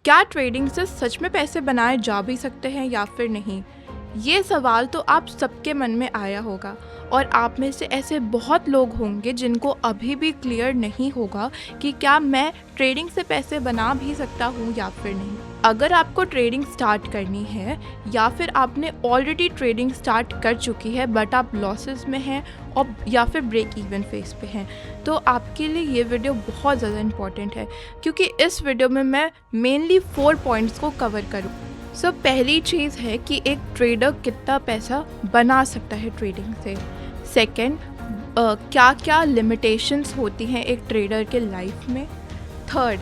क्या ट्रेडिंग से सच में पैसे बनाए जा भी सकते हैं या फिर नहीं? ये सवाल तो आप सबके मन में आया होगा और आप में से ऐसे बहुत लोग होंगे जिनको अभी भी क्लियर नहीं होगा कि क्या मैं ट्रेडिंग से पैसे बना भी सकता हूँ या फिर नहीं। अगर आपको ट्रेडिंग स्टार्ट करनी है या फिर आपने ऑलरेडी ट्रेडिंग स्टार्ट कर चुकी है बट आप लॉसेस में हैं और या फिर ब्रेक इवन फेस पे हैं, तो आपके लिए ये वीडियो बहुत ज़्यादा इम्पॉर्टेंट है क्योंकि इस वीडियो में मैं मेनली 4 पॉइंट्स को कवर करूँ। सो पहली चीज़ है कि एक ट्रेडर कितना पैसा बना सकता है ट्रेडिंग से। सेकंड, क्या क्या लिमिटेशंस होती हैं एक ट्रेडर के लाइफ में। थर्ड,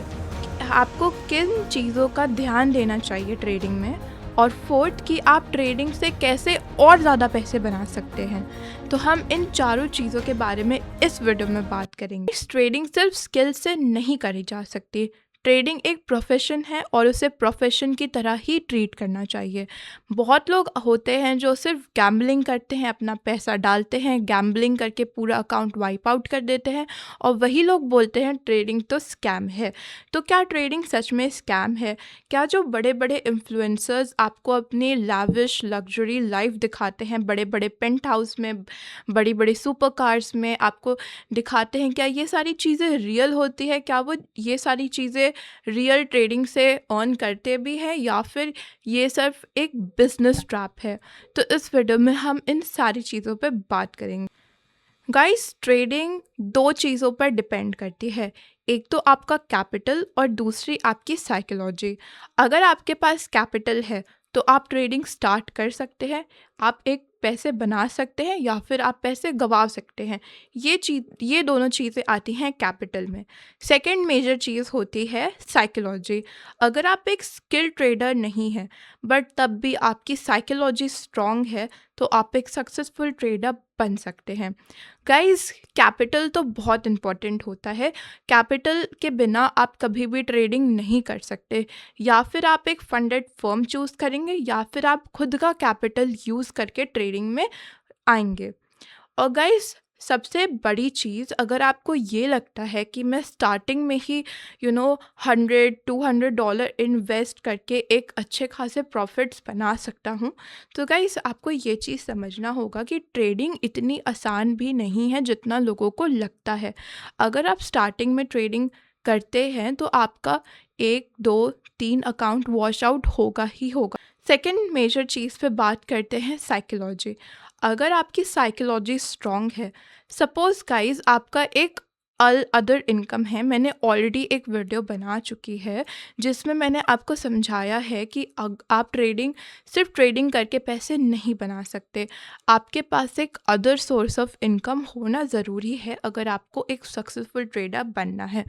आपको किन चीज़ों का ध्यान देना चाहिए ट्रेडिंग में। और फोर्थ, कि आप ट्रेडिंग से कैसे और ज़्यादा पैसे बना सकते हैं। तो हम इन चारों चीज़ों के बारे में इस वीडियो में बात करेंगे। इस ट्रेडिंग सिर्फ स्किल से नहीं करी जा सकती। ट्रेडिंग एक प्रोफेशन है और उसे प्रोफेशन की तरह ही ट्रीट करना चाहिए। बहुत लोग होते हैं जो सिर्फ गैम्बलिंग करते हैं, अपना पैसा डालते हैं, गैम्बलिंग करके पूरा अकाउंट वाइप आउट कर देते हैं और वही लोग बोलते हैं ट्रेडिंग तो स्कैम है। तो क्या ट्रेडिंग सच में स्कैम है? क्या जो बड़े बड़े इन्फ्लुएंसर्स आपको अपनी लाविश लग्जरी लाइफ दिखाते हैं, बड़े बड़े पेंट हाउस में, बड़ी बड़ी सुपर कार्स में आपको दिखाते हैं, क्या ये सारी चीज़ें रियल होती है? क्या वो ये सारी चीज़ें रियल ट्रेडिंग से अर्न करते भी हैं या फिर ये सिर्फ एक बिजनेस ट्रैप है? तो इस वीडियो में हम इन सारी चीज़ों पे बात करेंगे। गाइस, ट्रेडिंग दो चीज़ों पर डिपेंड करती है। एक तो आपका कैपिटल और दूसरी आपकी साइकोलॉजी। अगर आपके पास कैपिटल है तो आप ट्रेडिंग स्टार्ट कर सकते हैं, आप एक पैसे बना सकते हैं या फिर आप पैसे गंवा सकते हैं। ये दोनों चीज़ें आती हैं कैपिटल में। सेकंड मेजर चीज़ होती है साइकोलॉजी। अगर आप एक स्किल ट्रेडर नहीं हैं बट तब भी आपकी साइकोलॉजी स्ट्रांग है तो आप एक सक्सेसफुल ट्रेडर बन सकते हैं। गाइस, कैपिटल तो बहुत इम्पॉर्टेंट होता है। कैपिटल के बिना आप कभी भी ट्रेडिंग नहीं कर सकते। या फिर आप एक फंडेड फर्म चूज़ करेंगे या फिर आप खुद का कैपिटल यूज़ करके ट्रेडिंग में आएंगे। और गाइस, सबसे बड़ी चीज़, अगर आपको ये लगता है कि मैं स्टार्टिंग में ही 100-200 डॉलर इन्वेस्ट करके एक अच्छे खासे प्रॉफिट्स बना सकता हूँ, तो गाइस आपको ये चीज़ समझना होगा कि ट्रेडिंग इतनी आसान भी नहीं है जितना लोगों को लगता है। अगर आप स्टार्टिंग में ट्रेडिंग करते हैं तो आपका 1, 2, 3 अकाउंट वॉश आउट होगा ही होगा। सेकेंड मेजर चीज़ पे बात करते हैं साइकोलॉजी। अगर आपकी साइकोलॉजी स्ट्रॉन्ग है, सपोज गाइज आपका एक अदर इनकम है, मैंने ऑलरेडी एक वीडियो बना चुकी है जिसमें मैंने आपको समझाया है कि आप सिर्फ ट्रेडिंग करके पैसे नहीं बना सकते। आपके पास एक अदर सोर्स ऑफ इनकम होना ज़रूरी है अगर आपको एक सक्सेसफुल ट्रेडर बनना है।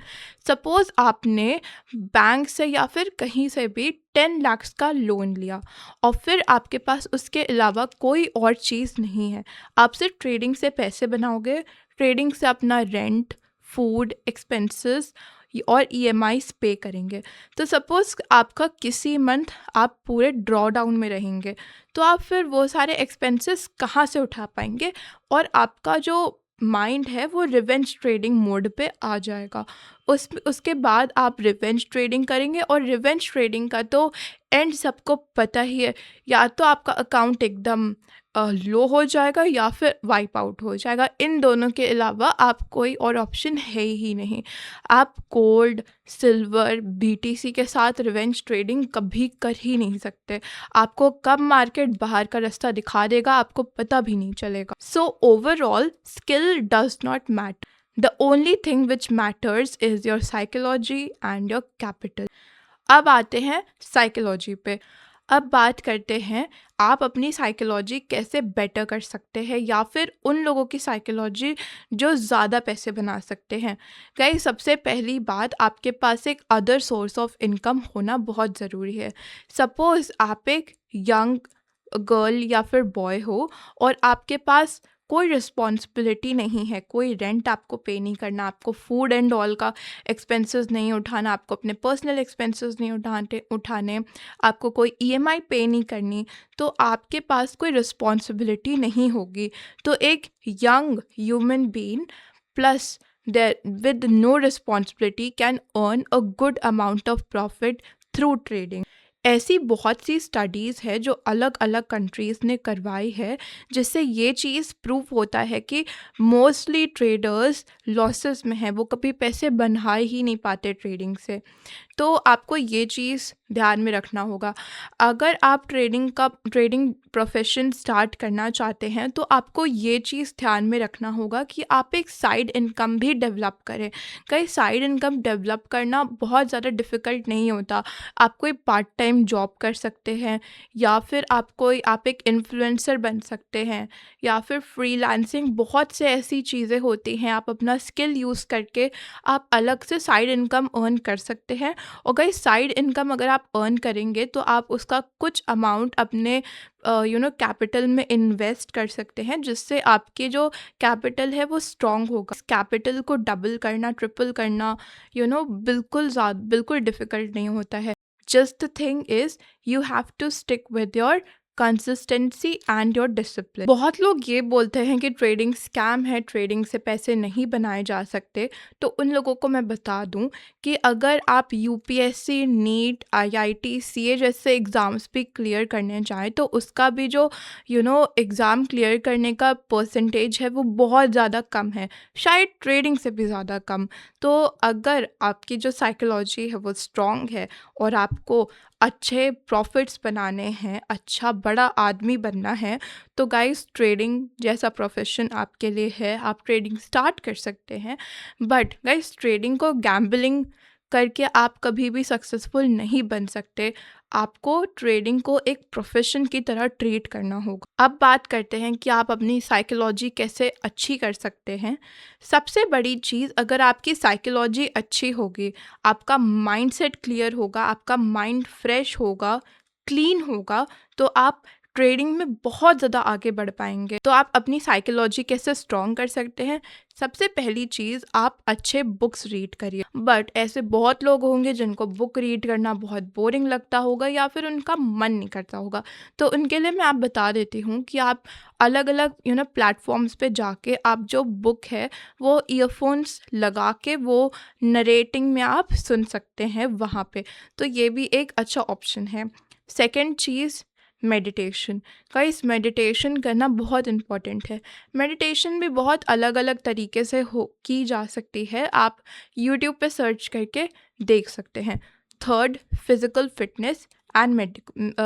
सपोज़ आपने बैंक से या फिर कहीं से भी 10 लाख का लोन लिया और फिर आपके पास उसके अलावा कोई और चीज़ नहीं है। आप सिर्फ ट्रेडिंग से पैसे बनाओगे, ट्रेडिंग से अपना रेंट, फूड एक्सपेंसेस और ईएमआईज़ पे करेंगे। तो सपोज़ आपका किसी मंथ आप पूरे ड्रॉ डाउन में रहेंगे, तो आप फिर वो सारे एक्सपेंसेस कहाँ से उठा पाएंगे और आपका जो माइंड है वो रिवेंज ट्रेडिंग मोड पे आ जाएगा। उसके बाद आप रिवेंज ट्रेडिंग करेंगे और रिवेंज ट्रेडिंग का तो एंड सबको पता ही है, या तो आपका अकाउंट एकदम लो हो जाएगा या फिर वाइप आउट हो जाएगा। इन दोनों के अलावा आप कोई और ऑप्शन है ही नहीं। आप गोल्ड, सिल्वर, बीटीसी के साथ रिवेंज ट्रेडिंग कभी कर ही नहीं सकते। आपको कब मार्केट बाहर का रास्ता दिखा देगा आपको पता भी नहीं चलेगा। So overall skill does not matter. The only thing which matters is your psychology and your capital. अब आते हैं साइकोलॉजी पे। अब बात करते हैं आप अपनी साइकोलॉजी कैसे बेटर कर सकते हैं या फिर उन लोगों की साइकोलॉजी जो ज़्यादा पैसे बना सकते हैं। गाइस, सबसे पहली बात, आपके पास एक अदर सोर्स ऑफ इनकम होना बहुत ज़रूरी है। सपोज़ आप एक यंग गर्ल या फिर बॉय हो और आपके पास कोई रिस्पॉन्सिबिलिटी नहीं है, कोई रेंट आपको पे नहीं करना, आपको फूड एंड ऑल का एक्सपेंसेस नहीं उठाना, आपको अपने पर्सनल एक्सपेंसेस नहीं उठाने, आपको कोई ईएमआई पे नहीं करनी, तो आपके पास कोई रिस्पॉन्सिबिलिटी नहीं होगी। तो एक young human being plus with no responsibility can earn a good amount of profit through trading. ऐसी बहुत सी स्टडीज़ है जो अलग अलग कंट्रीज़ ने करवाई है, जिससे ये चीज़ प्रूव होता है कि मोस्टली ट्रेडर्स लॉसेस में हैं, वो कभी पैसे बना ही नहीं पाते ट्रेडिंग से। तो आपको ये चीज़ ध्यान में रखना होगा। अगर आप ट्रेडिंग प्रोफ़ेशन स्टार्ट करना चाहते हैं, तो आपको ये चीज़ ध्यान में रखना होगा कि आप एक साइड इनकम भी डेवलप करें। कहीं साइड इनकम डेवलप करना बहुत ज़्यादा डिफ़िकल्ट नहीं होता। आप कोई पार्ट टाइम जॉब कर सकते हैं, या फिर आप एक इन्फ्लुएंसर बन सकते हैं, या फिर फ्रीलांसिंग, बहुत से ऐसी चीज़ें होती हैं, आप अपना स्किल यूज़ करके आप अलग से साइड इनकम अर्न कर सकते हैं। और गाइस, साइड इनकम अगर आप अर्न करेंगे तो आप उसका कुछ अमाउंट अपने कैपिटल में इन्वेस्ट कर सकते हैं, जिससे आपके जो कैपिटल है वो स्ट्रांग होगा। इस कैपिटल को डबल करना, ट्रिपल करना बिल्कुल डिफ़िकल्ट नहीं होता है। Just the thing is, you have to stick with your consistency and your discipline. बहुत लोग ये बोलते हैं कि ट्रेडिंग स्कैम है, ट्रेडिंग से पैसे नहीं बनाए जा सकते। तो उन लोगों को मैं बता दूं कि अगर आप यूपीएससी, नीट, आईआईटी, सीए जैसे एग्ज़ाम्स भी क्लियर करने जाएँ, तो उसका भी जो एग्ज़ाम क्लियर करने का परसेंटेज है वो बहुत ज़्यादा कम है, शायद ट्रेडिंग से भी ज़्यादा कम। तो अगर आपकी जो साइकोलॉजी है वो स्ट्रॉन्ग है और आपको अच्छे प्रॉफ़िट्स बनाने हैं, अच्छा बड़ा आदमी बनना है, तो गाइस, ट्रेडिंग जैसा प्रोफ़ेशन आपके लिए है, आप ट्रेडिंग स्टार्ट कर सकते हैं। बट गाइस, ट्रेडिंग को गैम्बलिंग करके आप कभी भी सक्सेसफुल नहीं बन सकते। आपको ट्रेडिंग को एक प्रोफ़ेशन की तरह ट्रीट करना होगा। अब बात करते हैं कि आप अपनी साइकोलॉजी कैसे अच्छी कर सकते हैं। सबसे बड़ी चीज़, अगर आपकी साइकोलॉजी अच्छी होगी, आपका माइंडसेट क्लियर होगा, आपका माइंड फ्रेश होगा, क्लीन होगा, तो आप ट्रेडिंग में बहुत ज़्यादा आगे बढ़ पाएँगे। तो आप अपनी साइकोलॉजी कैसे स्ट्रॉन्ग कर सकते हैं? सबसे पहली चीज़, आप अच्छे बुक्स रीड करिए। बट ऐसे बहुत लोग होंगे जिनको बुक रीड करना बहुत बोरिंग लगता होगा, या फिर उनका मन नहीं करता होगा। तो उनके लिए मैं आप बता देती हूँ कि आप अलग-अलग प्लेटफ़ॉर्म्स पे जाके आप जो बुक है वो ईयरफ़ोन्स लगा के वो नरेटिंग में आप सुन सकते हैं वहाँ पे। तो ये भी एक अच्छा ऑप्शन है। सेकंड चीज़, मेडिटेशन। गाइस, मेडिटेशन करना बहुत इम्पोर्टेंट है। मेडिटेशन भी बहुत अलग-अलग तरीके से हो की जा सकती है, आप यूट्यूब पे सर्च करके देख सकते हैं। Third, physical fitness and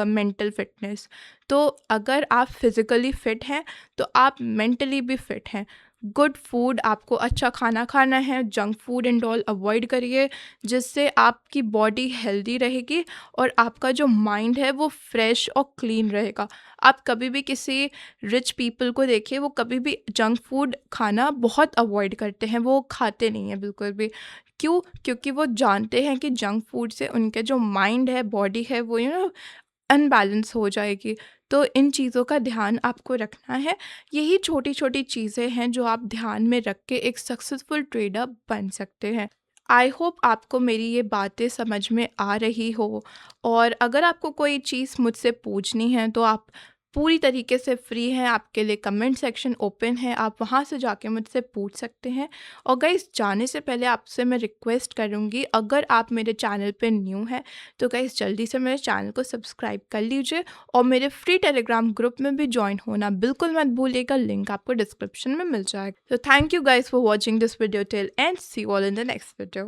mental fitness. तो अगर आप फिज़िकली फ़िट हैं, तो आप मेंटली भी फ़िट हैं। गुड फूड, आपको अच्छा खाना खाना है, junk food and all avoid करिए, जिससे आपकी बॉडी हेल्दी रहेगी और आपका जो माइंड है वो फ्रेश और क्लीन रहेगा। आप कभी भी किसी रिच पीपल को देखिए, वो कभी भी जंक फूड खाना बहुत अवॉइड करते हैं, वो खाते नहीं हैं बिल्कुल भी। क्यों? क्योंकि वो जानते हैं कि जंक फूड से उनके जो माइंड है, बॉडी है, वो अनबैलेंस हो जाएगी। तो इन चीज़ों का ध्यान आपको रखना है। यही छोटी-छोटी चीज़ें हैं जो आप ध्यान में रख के एक सक्सेसफुल ट्रेडर बन सकते हैं। आई होप आपको मेरी ये बातें समझ में आ रही हो, और अगर आपको कोई चीज़ मुझसे पूछनी है तो आप पूरी तरीके से फ्री हैं, आपके लिए कमेंट सेक्शन ओपन है, आप वहाँ से जाके मुझसे पूछ सकते हैं। और गाइस, जाने से पहले आपसे मैं रिक्वेस्ट करूँगी, अगर आप मेरे चैनल पे न्यू हैं तो गाइस जल्दी से मेरे चैनल को सब्सक्राइब कर लीजिए, और मेरे फ्री टेलीग्राम ग्रुप में भी ज्वाइन होना बिल्कुल मत भूलिएगा, लिंक आपको डिस्क्रिप्शन में मिल जाएगा। तो thank you guys for watching this video till end see you all in the next video.